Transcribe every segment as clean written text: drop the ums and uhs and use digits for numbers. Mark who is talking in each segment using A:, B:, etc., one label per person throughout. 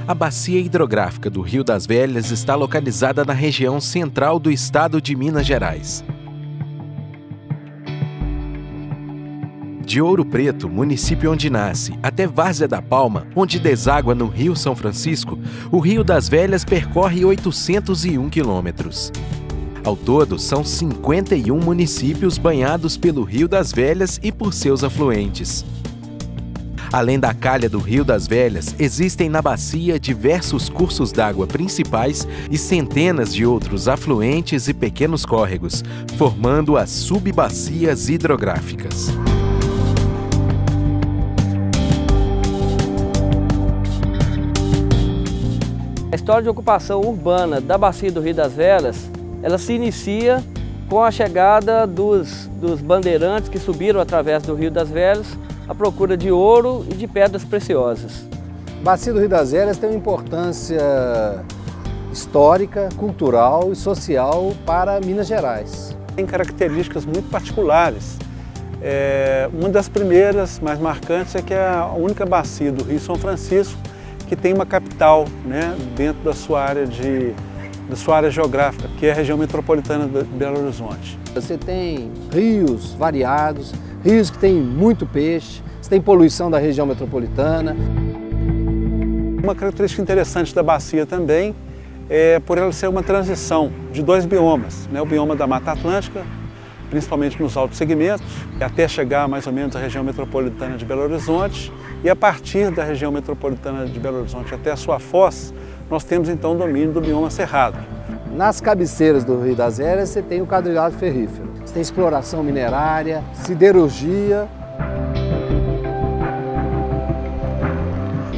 A: A bacia hidrográfica do Rio das Velhas está localizada na região central do estado de Minas Gerais. De Ouro Preto, município onde nasce, até Várzea da Palma, onde deságua no Rio São Francisco, o Rio das Velhas percorre 801 quilômetros. Ao todo, são 51 municípios banhados pelo Rio das Velhas e por seus afluentes. Além da calha do Rio das Velhas, existem na bacia diversos cursos d'água principais e centenas de outros afluentes e pequenos córregos, formando as subbacias hidrográficas.
B: A história de ocupação urbana da bacia do Rio das Velhas, ela se inicia com a chegada dos bandeirantes que subiram através do Rio das Velhas à procura de ouro e de pedras preciosas.
C: A bacia do Rio das Velhas tem uma importância histórica, cultural e social para Minas Gerais.
D: Tem características muito particulares. Uma das primeiras, mais marcantes, é que é a única bacia do Rio São Francisco que tem uma capital, né, dentro da sua área geográfica, que é a região metropolitana de Belo Horizonte.
C: Você tem rios variados, rios que têm muito peixe, você tem poluição da região metropolitana.
D: Uma característica interessante da bacia também é por ela ser uma transição de dois biomas, né? O bioma da Mata Atlântica, principalmente nos altos segmentos, até chegar mais ou menos à região metropolitana de Belo Horizonte, e a partir da região metropolitana de Belo Horizonte até a sua foz, nós temos então o domínio do bioma cerrado.
C: Nas cabeceiras do Rio das Velhas você tem o quadrilhado ferrífero, você tem exploração minerária, siderurgia.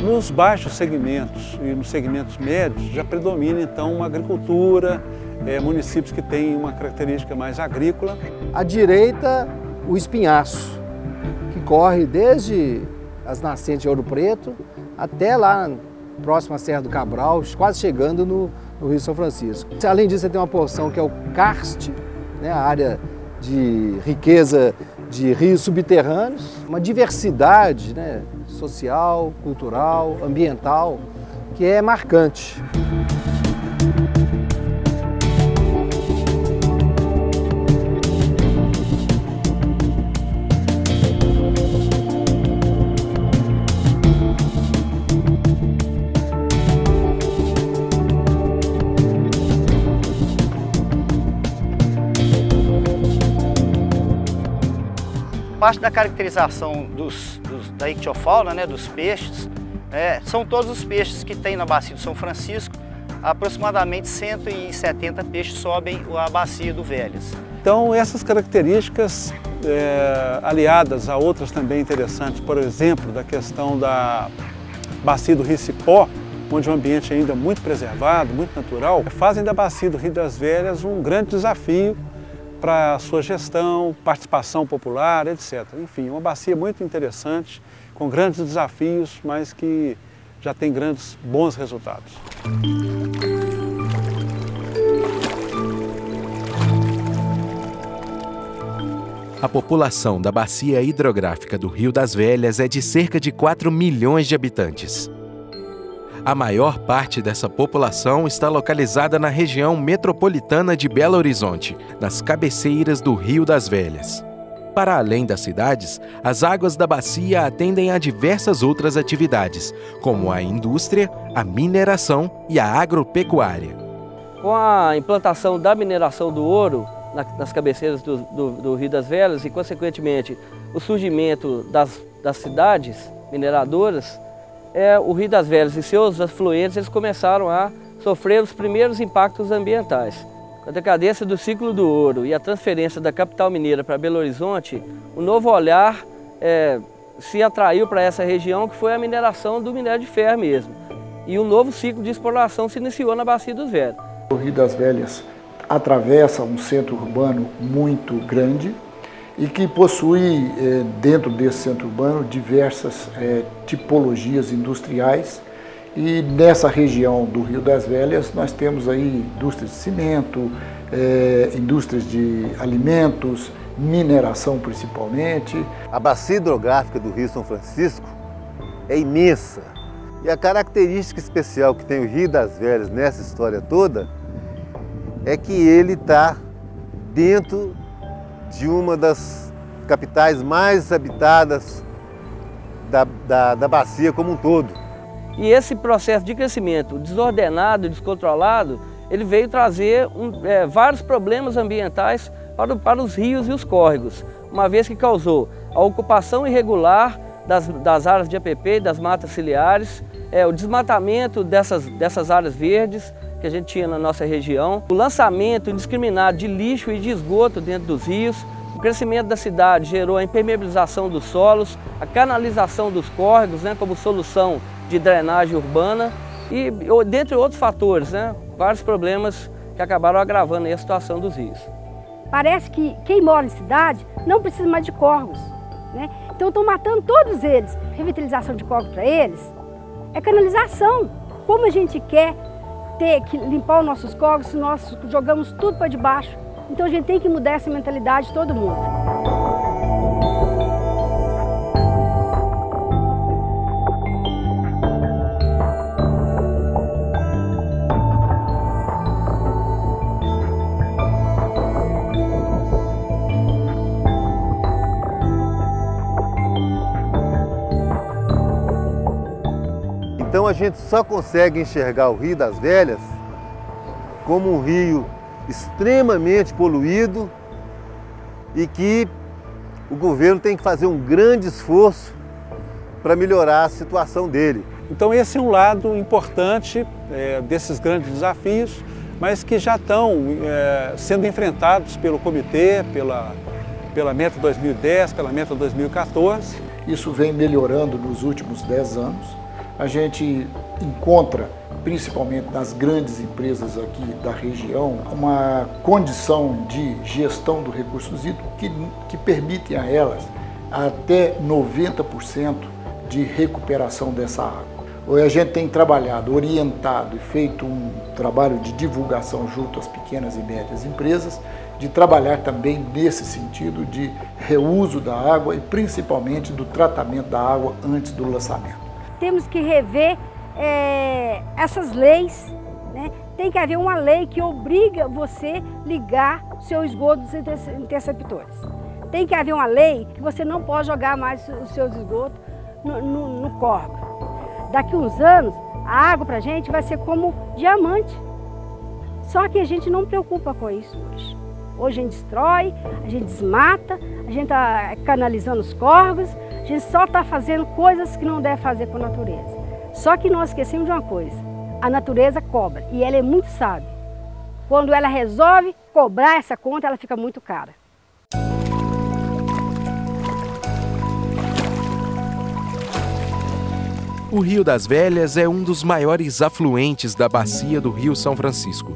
D: Nos baixos segmentos e nos segmentos médios já predomina então uma agricultura, municípios que têm uma característica mais agrícola.
C: À direita, o Espinhaço, que corre desde as nascentes de Ouro Preto até lá próximo à Serra do Cabral, quase chegando no Rio São Francisco. Além disso, você tem uma porção que é o karst, né, a área de riqueza de rios subterrâneos, uma diversidade, né, social, cultural, ambiental, que é marcante.
E: Parte da caracterização da ictiofauna, né, dos peixes, são todos os peixes que tem na bacia do São Francisco. Aproximadamente 170 peixes sobem a bacia do Velhas.
D: Então essas características, aliadas a outras também interessantes, por exemplo, da questão da bacia do Rio Cipó, onde o ambiente é ainda muito preservado, muito natural, fazem da bacia do Rio das Velhas um grande desafio para a sua gestão, participação popular, etc. Enfim, uma bacia muito interessante, com grandes desafios, mas que já tem bons resultados.
A: A população da bacia hidrográfica do Rio das Velhas é de cerca de 4 milhões de habitantes. A maior parte dessa população está localizada na região metropolitana de Belo Horizonte, nas cabeceiras do Rio das Velhas. Para além das cidades, as águas da bacia atendem a diversas outras atividades, como a indústria, a mineração e a agropecuária.
B: Com a implantação da mineração do ouro nas cabeceiras do Rio das Velhas e, consequentemente, o surgimento das cidades mineradoras, o Rio das Velhas e seus afluentes eles começaram a sofrer os primeiros impactos ambientais. Com a decadência do ciclo do ouro e a transferência da capital mineira para Belo Horizonte, um novo olhar se atraiu para essa região, que foi a mineração do minério de ferro mesmo. E um novo ciclo de exploração se iniciou na Bacia dos Velhas.
F: O Rio das Velhas atravessa um centro urbano muito grande e que possui, dentro desse centro urbano, diversas tipologias industriais. E nessa região do Rio das Velhas nós temos aí indústrias de cimento, indústrias de alimentos, mineração principalmente.
G: A bacia hidrográfica do Rio São Francisco é imensa E a característica especial que tem o Rio das Velhas nessa história toda é que ele está dentro de uma das capitais mais habitadas da bacia como um todo.
B: E esse processo de crescimento desordenado, descontrolado, ele veio trazer vários problemas ambientais para os rios e os córregos, uma vez que causou a ocupação irregular das áreas de APP e das matas ciliares, o desmatamento dessas áreas verdes que a gente tinha na nossa região, o lançamento indiscriminado de lixo e de esgoto dentro dos rios. O crescimento da cidade gerou a impermeabilização dos solos, a canalização dos córregos, como solução de drenagem urbana e, dentre outros fatores, vários problemas que acabaram agravando a situação dos rios.
H: Parece que quem mora em cidade não precisa mais de córregos, Então estão matando todos eles. Revitalização de córregos para eles é canalização. Como a gente quer ter que limpar os nossos córregos se nós jogamos tudo para debaixo? Então a gente tem que mudar essa mentalidade de todo mundo.
G: Então a gente só consegue enxergar o Rio das Velhas como um rio extremamente poluído e que o governo tem que fazer um grande esforço para melhorar a situação dele.
D: Então esse é um lado importante desses grandes desafios, mas que já estão sendo enfrentados pelo comitê, pela Meta 2010, pela Meta 2014.
F: Isso vem melhorando nos últimos 10 anos. A gente encontra, principalmente nas grandes empresas aqui da região, uma condição de gestão do recursos hídricos que permite a elas até 90% de recuperação dessa água. Hoje a gente tem trabalhado, orientado e feito um trabalho de divulgação junto às pequenas e médias empresas, de trabalhar também nesse sentido de reuso da água e principalmente do tratamento da água antes do lançamento.
H: Temos que rever essas leis, Tem que haver uma lei que obriga você a ligar o seu esgoto dos interceptores. Tem que haver uma lei que você não pode jogar mais os seus esgotos no córrego. Daqui a uns anos, a água para a gente vai ser como diamante. Só que a gente não preocupa com isso hoje. Hoje a gente destrói, a gente desmata, a gente está canalizando os córregos, a gente só está fazendo coisas que não deve fazer com a natureza. Só que nós esquecemos de uma coisa, a natureza cobra e ela é muito sábia. Quando ela resolve cobrar essa conta, ela fica muito cara.
A: O Rio das Velhas é um dos maiores afluentes da bacia do Rio São Francisco.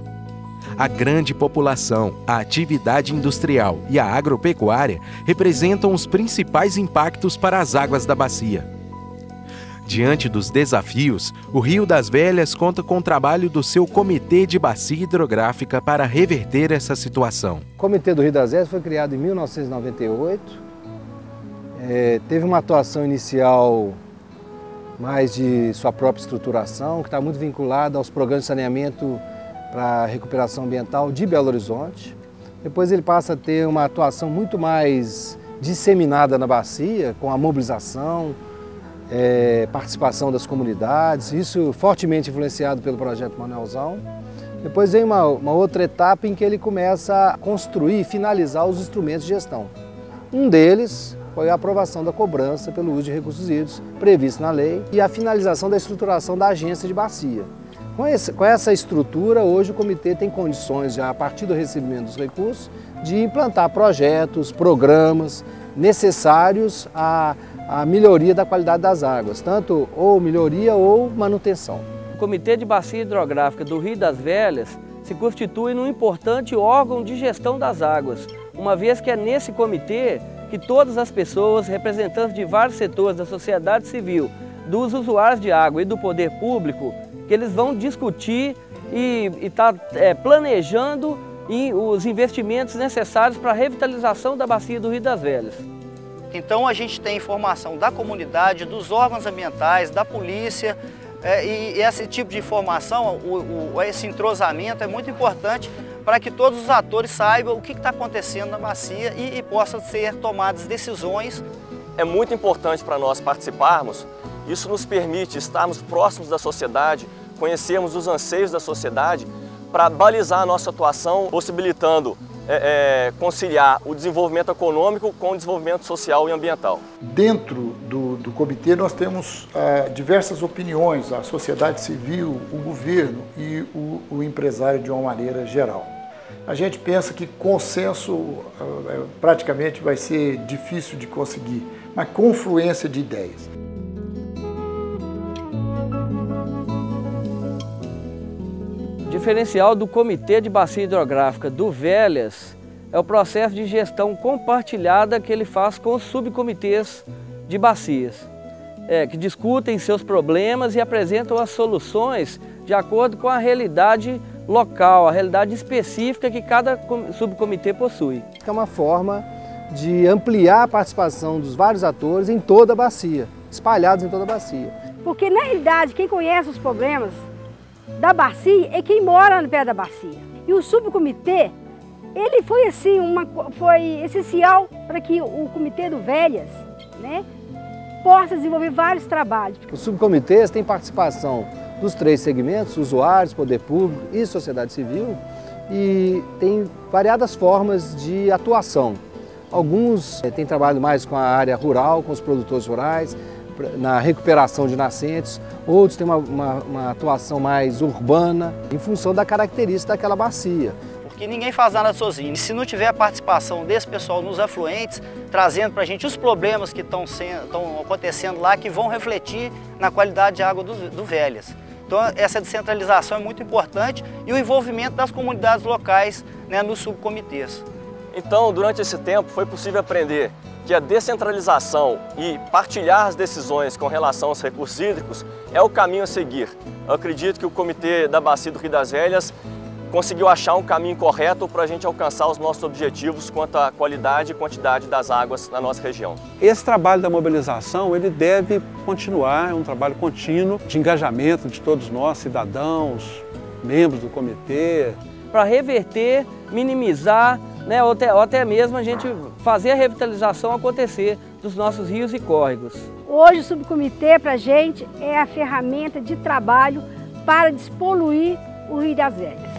A: A grande população, a atividade industrial e a agropecuária representam os principais impactos para as águas da bacia. Diante dos desafios, o Rio das Velhas conta com o trabalho do seu Comitê de Bacia Hidrográfica para reverter essa situação.
C: O Comitê do Rio das Velhas foi criado em 1998, teve uma atuação inicial mais de sua própria estruturação, que está muito vinculada aos programas de saneamento para a recuperação ambiental de Belo Horizonte. Depois ele passa a ter uma atuação muito mais disseminada na bacia, com a mobilização, participação das comunidades, isso fortemente influenciado pelo projeto Manuelzão. Depois vem uma outra etapa em que ele começa a construir e finalizar os instrumentos de gestão. Um deles foi a aprovação da cobrança pelo uso de recursos hídricos previsto na lei e a finalização da estruturação da agência de bacia. Com essa estrutura, hoje o comitê tem condições, já a partir do recebimento dos recursos, de implantar projetos, programas necessários à melhoria da qualidade das águas, tanto ou melhoria ou manutenção.
B: O Comitê de Bacia Hidrográfica do Rio das Velhas se constitui num importante órgão de gestão das águas, uma vez que é nesse comitê que todas as pessoas, representantes de vários setores da sociedade civil, dos usuários de água e do poder público, que eles vão discutir e estar planejando os investimentos necessários para a revitalização da bacia do Rio das Velhas.
E: Então a gente tem informação da comunidade, dos órgãos ambientais, da polícia, E esse tipo de informação, esse entrosamento é muito importante para que todos os atores saibam o que está acontecendo na bacia e possam ser tomadas decisões.
I: É muito importante para nós participarmos, isso nos permite estarmos próximos da sociedade, conhecermos os anseios da sociedade para balizar a nossa atuação, possibilitando conciliar o desenvolvimento econômico com o desenvolvimento social e ambiental.
F: Dentro do comitê nós temos diversas opiniões, a sociedade civil, o governo e o empresário de uma maneira geral. A gente pensa que consenso praticamente vai ser difícil de conseguir, mas confluência de ideias.
B: O diferencial do Comitê de Bacia Hidrográfica do Velhas é o processo de gestão compartilhada que ele faz com os subcomitês de bacias, que discutem seus problemas e apresentam as soluções de acordo com a realidade local, a realidade específica que cada subcomitê possui.
C: É uma forma de ampliar a participação dos vários atores em toda a bacia, espalhados em toda a bacia.
H: Porque, na realidade, quem conhece os problemas da bacia é quem mora no pé da bacia. E o subcomitê, ele foi assim, foi essencial para que o Comitê do Velhas, né, possa desenvolver vários trabalhos.
C: Os subcomitês têm participação dos 3 segmentos, usuários, poder público e sociedade civil, e tem variadas formas de atuação. Alguns têm trabalhado mais com a área rural, com os produtores rurais, na recuperação de nascentes, outros têm uma atuação mais urbana, em função da característica daquela bacia.
E: Porque ninguém faz nada sozinho. E se não tiver a participação desse pessoal nos afluentes, trazendo para a gente os problemas que estão acontecendo lá, que vão refletir na qualidade de água do Velhas. Então essa descentralização é muito importante e o envolvimento das comunidades locais, né, nos subcomitês.
I: Então, durante esse tempo, foi possível aprender que a descentralização e partilhar as decisões com relação aos recursos hídricos é o caminho a seguir. Eu acredito que o Comitê da Bacia do Rio das Velhas conseguiu achar um caminho correto para a gente alcançar os nossos objetivos quanto à qualidade e quantidade das águas na nossa região.
D: Esse trabalho da mobilização, ele deve continuar, é um trabalho contínuo de engajamento de todos nós, cidadãos, membros do comitê.
B: Para reverter, minimizar, né, ou até mesmo a gente fazer a revitalização acontecer dos nossos rios e córregos.
H: Hoje o subcomitê para a gente é a ferramenta de trabalho para despoluir o Rio das Velhas.